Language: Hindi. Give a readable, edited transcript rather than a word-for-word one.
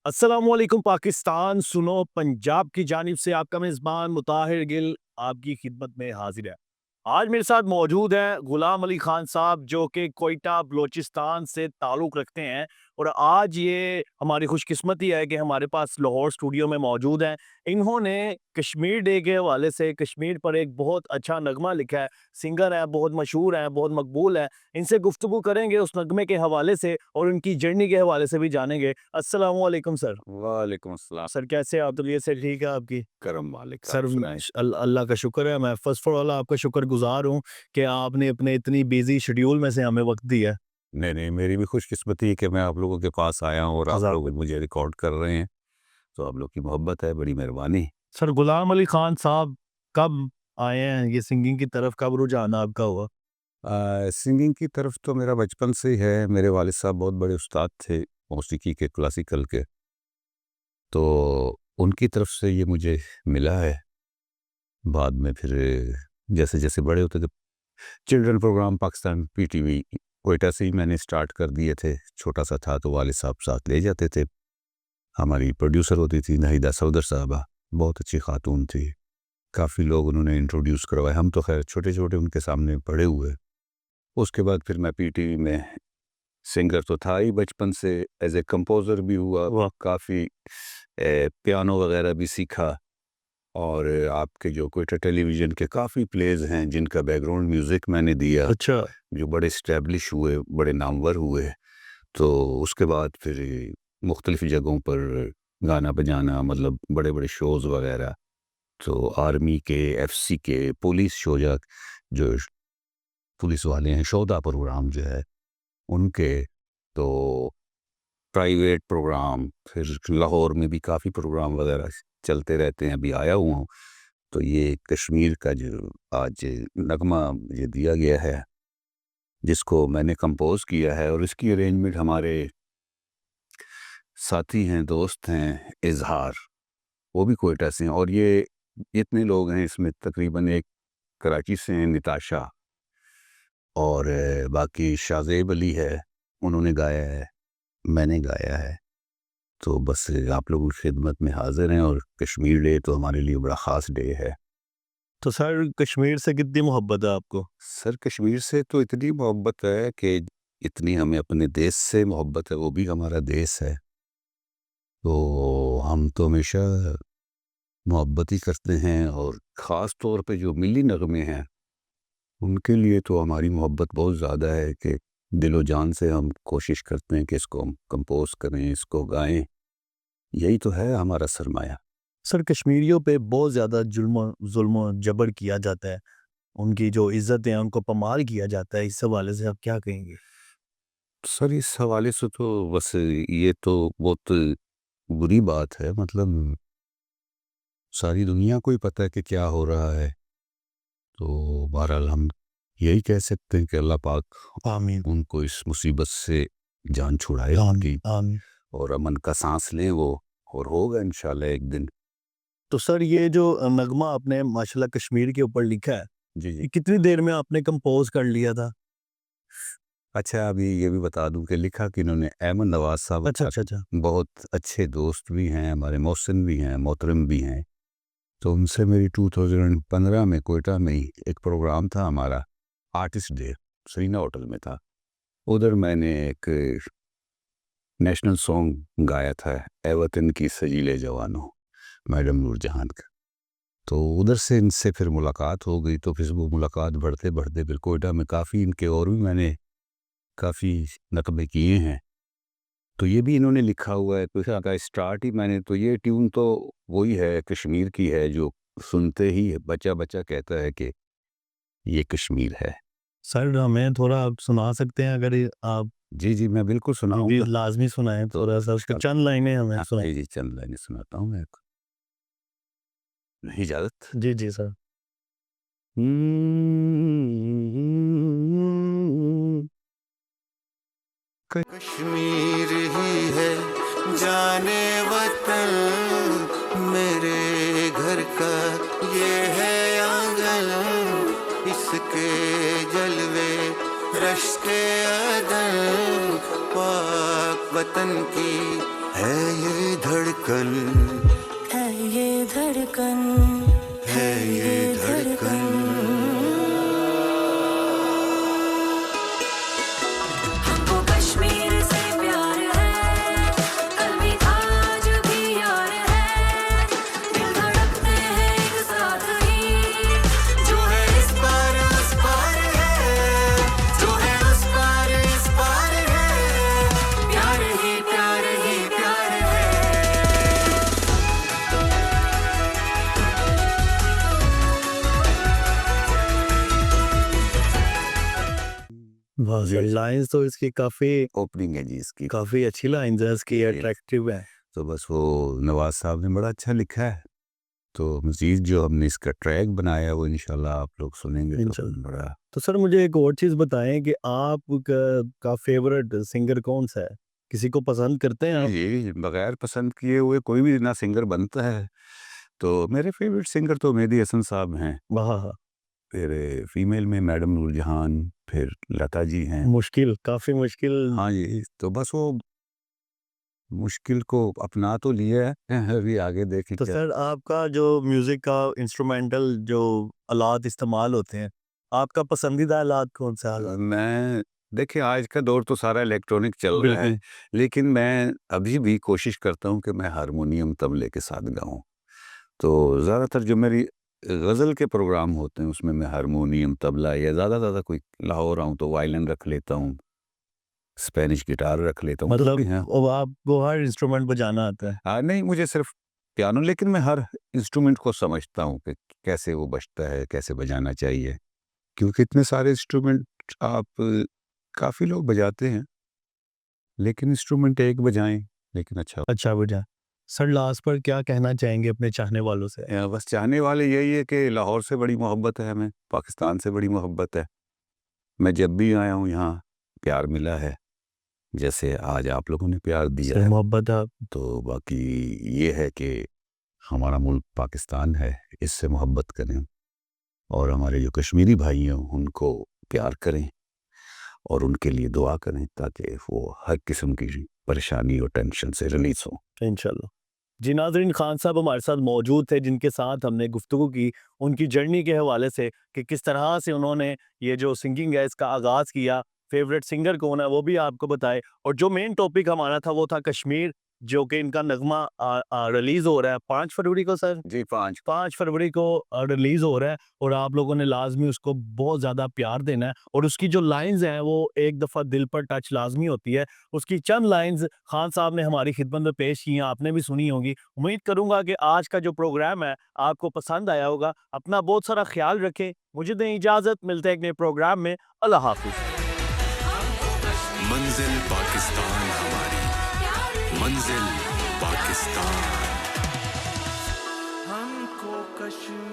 अस्सलामुअलैकुम पाकिस्तान सुनो पंजाब की जानिब से आपका मेज़बान मुताहिर गिल आपकी खिदमत में हाजिर है। आज मेरे साथ मौजूद हैं गुलाम अली खान साहब जो कि कोयटा बलोचिस्तान से ताल्लुक़ रखते हैं और आज ये हमारी खुशकिस्मती है कि हमारे पास लाहौर स्टूडियो में मौजूद हैं। इन्होंने कश्मीर डे के हवाले से कश्मीर पर एक बहुत अच्छा नगमा लिखा है, सिंगर हैं, बहुत मशहूर हैं, बहुत मकबूल हैं। इनसे गुफ्तगू करेंगे उस नगमे के हवाले से और उनकी जर्नी के हवाले से भी जानेंगे। अस्सलामु अलैकुम सर। वालेकुम अस्सलाम। सर कैसे हैं आप? तबीयत से ठीक है आपकी? करम मालिक, आप सर सुनाएँ? अल्लाह का शुक्र है, मैं फ़र्स्ट ऑफ ऑल आपका शुक्रगुज़ार हूँ कि आपने अपने इतनी बिज़ी शेड्यूल में से हमें वक़्त दिया है। नहीं, नहीं, मेरी भी खुशकिस्मती है कि मैं आप लोगों के पास आया हूँ और आप ज़ाक लोग मुझे रिकॉर्ड कर रहे हैं, तो आप लोग की मोहब्बत है, बड़ी मेहरबानी। सर गुलाम अली खान साहब कब आए हैं ये सिंगिंग की तरफ, कब रुझान आपका हुआ? सिंगिंग की तरफ तो मेरा बचपन से ही है, मेरे वालिद साहब बहुत बड़े उस्ताद थे मौसीकी के, क्लासिकल के, तो उनकी तरफ से ये मुझे मिला है। बाद में फिर जैसे-जैसे बड़े होते थे, children program Pakistan PTV Quetta से ही मैंने स्टार्ट कर दिए थे, छोटा-सा था तो वालिद साहब साथ ले जाते थे। हमारी प्रोड्यूसर होती थी नाहिदा सफदर साहबा, बहुत अच्छी खातून थी। काफ़ी लोग उन्होंने इंट्रोड्यूस करवाए, हम तो ख़ैर छोटे-छोटे उनके सामने पढ़े हुए। उसके बाद फिर मैं पीटीवी में सिंगर तो था ही बचपन से, एज़ ए कंपोज़र भी हुआ, वाह! काफ़ी पियानो वग़ैरह भी सीखा और आपके जो क्वेटा टेलीविज़न के काफ़ी प्लेज़ हैं जिनका बैकग्राउंड म्यूज़िक मैंने दिया, अच्छा, जो बड़े एस्टैब्लिश हुए, बड़े नामवर हुए। तो उसके बाद फिर मुख्तलिफ़ जगहों पर गाना बजाना, मतलब बड़े-बड़े शोज़ वग़ैरह, तो आर्मी के, एफसी के, पुलिस शो या जो पुलिस वाले हैं, शोधा प्रोग्राम जो है, उनके, तो प्राइवेट प्रोग्राम, फिर लाहौर में भी काफ़ी प्रोग्राम वग़ैरह चलते रहते हैं, अभी आया हुआ हूँ। तो ये कश्मीर का जो आज नगमा मुझे दिया गया है, जिसको मैंने कंपोज़ किया है और इसकी अरेंजमेंट हमारे साथी हैं, दोस्त हैं, इज़हार, वो भी क्वेटा से हैं और ये इतने लोग हैं इसमें, तकरीबन एक कराची से हैं निताशा और बाकी शाज़ेब अली है, उन्होंने गाया है, मैंने गाया है। तो बस आप लोगों की खिदमत में हाज़िर हैं और कश्मीर डे तो हमारे लिए बड़ा ख़ास डे है। तो सर कश्मीर से कितनी मोहब्बत है आपको? सर कश्मीर से तो इतनी मोहब्बत है कि इतनी हमें अपने देश से मोहब्बत है, वो भी हमारा देश है। तो हम तो हमेशा मोहब्बत ही करते हैं और ख़ास तौर पे जो मिली नग़मे हैं, उनके लिए तो हमारी मोहब्बत बहुत ज़्यादा है कि दिलो जान से हम कोशिश करते हैं कि इसको हम कंपोज़ करें, इसको गाएँ। यही तो है हमारा सरमाया। सर कश्मीरियों पे बहुत ज़्यादा ज़ुल्म जबर किया जाता है, उनकी जो इज़्ज़त है उनको पामाल किया जाता है, इस हवाले से आप क्या कहेंगे? सर इस हवाले से तो बस ये तो बहुत बुरी बात है, मतलब सारी दुनिया को ही पता है कि क्या हो रहा है। तो बहरहाल हम यही कह सकते हैं कि अल्लाह पाक आमीन, उनको इस मुसीबत से जान छुड़ाए आमीन, उनकी आमीन। और अमन का साँस लें वो, और होगा इंशाल्लाह एक दिन। तो सर ये जो नगमा आपने माशाल्लाह कश्मीर के ऊपर लिखा है, जी, जी। ये कितनी देर में आपने कंपोज़ कर लिया था? अच्छा, अभी ये भी बता दूँ कि लिखा किन्होंने, अहमद नवाज़ साहब अच्छा, अच्छा, अच्छा। बहुत अच्छे दोस्त भी हैं, हमारे मोहसिन भी हैं, मोहतरम भी हैं। तो उनसे मेरी 2015 में कोयटा में ही एक प्रोग्राम था हमारा, आर्टिस्ट डे, सरीना होटल में था। उधर मैंने एक नेशनल सॉन्ग गाया था, ए वतन की सजीले जवानों, मैडम नूरजहान का। तो उधर से इनसे फिर मुलाकात हो गई, तो फिर वो मुलाकात बढ़ते-बढ़ते फिर कोयटा में काफ़ी इनके और भी मैंने काफ़ी नक़्बे किए हैं। तो ये भी इन्होंने लिखा हुआ है, तो इसका का स्टार्ट ही मैंने, तो ये ट्यून तो वही है, कश्मीर की है, जो सुनते ही बच्चा-बच्चा कहता है कि ये कश्मीर है। सर हमें थोड़ा आप सुना सकते हैं अगर ये आप जी, जी, मैं बिल्कुल जी, सुनाऊँगा। लाज़मी सुनाएँ थोड़ा-सा उसका चंद लाइनें हमें हाँ, सुनाएँ। जी, जी, चंद लाइनें सुनाता हूँ मैं आपको। इजाज़त? जी, जी सर। हम्म, कश्मीर ही है जाने वतन, मेरे घर का ये है आंगन, इसके जलवे रश्के अदन, पाक वतन की है ये धड़कन, है ये धड़कन, है ये धड़कन। हमको कश्मीर से प्यार है, कल भी था आज भी यार है, दिल धड़कते हैं एक साथ ही, जो है इस पार उस पार है, जो है उस पार इस पार है, प्यार ही प्यार ही प्यार है। वाह सर, लाइंस तो इसकी काफी ओपनिंग है जी इसकी। काफी अच्छी लाइंस है इसकी, अट्रैक्टिव है। तो बस वो नवाज साहब ने बड़ा अच्छा लिखा है। तो मजीद जो हमने इसका ट्रैक बनाया है वो इंशाल्लाह आप लोग सुनेंगे तो इंशाल्लाह। बड़ा तो सर मुझे एक और चीज बताएं कि आपका फेवरेट सिंगर कौन सा है? किसी को पसंद करते हैं आप? ये बगैर पसंद किए हुए कोई भी ना सिंगर बनता है। तो मेरे फेवरेट सिंगर तो मेहदी हसन साहब हैं, वाह, फिर फीमेल में मैडम नूरजहान, फिर लता जी हैं। मुश्किल, काफी मुश्किल। हाँ जी, तो बस वो मुश्किल को अपना तो लिया है, अभी आगे देखें तो क्या। सर आपका जो म्यूजिक का इंस्ट्रूमेंटल जो आलात इस्तेमाल होते हैं, आपका पसंदीदा आलात कौन सा है? मैं देखिए आज का दौर तो सारा इलेक्ट्रॉनिक चल रहा है, बिल्कुल। लेकिन मैं अभी भी कोशिश करता हूँ कि मैं हारमोनियम तबले के साथ गाऊँ। तो ज़्यादातर जो मेरी गज़ल के प्रोग्राम होते हैं उसमें मैं हारमोनियम, तबला या ज़्यादा कोई लाहौर आऊँ तो वायलिन रख लेता हूँ, स्पेनिश गिटार रख लेता हूँ। मतलब हाँ। वो आपको हर इंस्ट्रूमेंट बजाना आता है? नहीं मुझे सिर्फ पियानो, लेकिन मैं हर इंस्ट्रूमेंट को समझता हूँ कि कैसे वो बजता है, कैसे बजाना चाहिए। क्योंकि इतने सारे इंस्ट्रूमेंट आप काफ़ी लोग बजाते हैं, लेकिन इंस्ट्रूमेंट एक बजाएँ, लेकिन अच्छा। अच्छा बजा। सर लास्ट पर क्या कहना चाहेंगे अपने चाहने वालों से? बस चाहने वाले यही है कि लाहौर से बड़ी मोहब्बत है हमें, पाकिस्तान से बड़ी मोहब्बत है। मैं जब भी आया हूँ यहाँ प्यार मिला है, जैसे आज आप लोगों ने प्यार दिया सर है। मोहब्बत आप तो बाकी ये है कि हमारा मुल्क पाकिस्तान है, इससे मोहब्बत करें और हमारे जो कश्मीरी भाई हैं उनको प्यार करें और उनके लिए दुआ करें ताकि वो हर किस्म की परेशानी और टेंशन से रिलीज़ हों। इंशाल्लाह। जी नाज़रीन, खान साहब हमारे साथ मौजूद थे जिनके साथ हमने गुफ्तगू की उनकी जर्नी के हवाले से कि किस तरह से उन्होंने ये जो सिंगिंग है इसका आगाज़ किया, फेवरेट सिंगर कौन है वो भी आपको बताए, और जो मेन टॉपिक हमारा था वो था कश्मीर, जो कि इनका नगमा रिलीज़ हो रहा है 5 फरवरी को सर। जी 5 फरवरी को रिलीज़ हो रहा है और आप लोगों ने लाज़मी उसको बहुत ज़्यादा प्यार देना है, और उसकी जो लाइन्स हैं वो एक दफ़ा दिल पर टच लाज़मी होती है। उसकी चंद लाइन्स खान साहब ने हमारी खिदमत में पेश की हैं, आपने भी सुनी होंगी। उम्मीद करूँगा कि आज का जो प्रोग्राम है आपको पसंद आया होगा। अपना बहुत सारा ख्याल रखें। मुझे दें इजाज़त, मिलते हैं एक नए प्रोग्राम में। अल्लाह हाफ़िज़। मंजिल पाकिस्तान हमारी, मंजिल पाकिस्तान। हमको कश्मीर